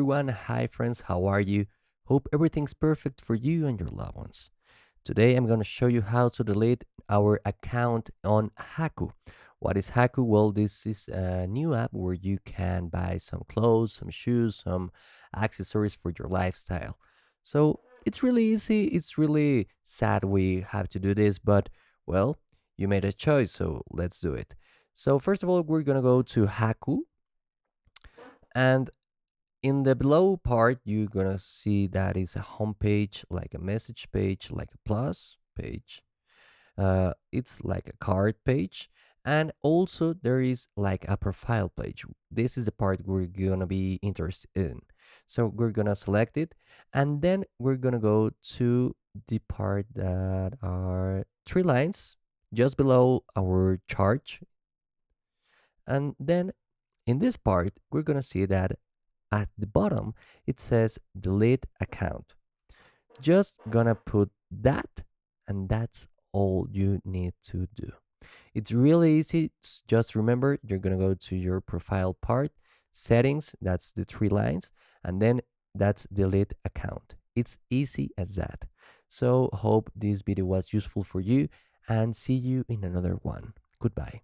Everyone, hi friends, how are you? Hope everything's perfect for you and your loved ones. Today I'm going to show you how to delete our account on Haku. What is Haku? Well, this is a new app where you can buy some clothes, some shoes, some accessories for your lifestyle. So it's really easy. It's really sad we have to do this, but well, you made a choice, so let's do it. So first of all, we're going to go to Haku, and in the below part you're gonna see that is a home page, like a message page, like a plus page. It's like a card page, and also there is like a profile page. This is the part we're gonna be interested in, so we're gonna select it, and then we're gonna go to the part that are three lines just below our chart, and then in this part we're gonna see that at the bottom it says delete account. Just gonna put that, and that's all you need to do. It's really easy. Just remember, you're gonna go to your profile part, settings, that's the three lines, and then that's delete account. It's easy as that. So hope this video was useful for you, and see you in another one. Goodbye.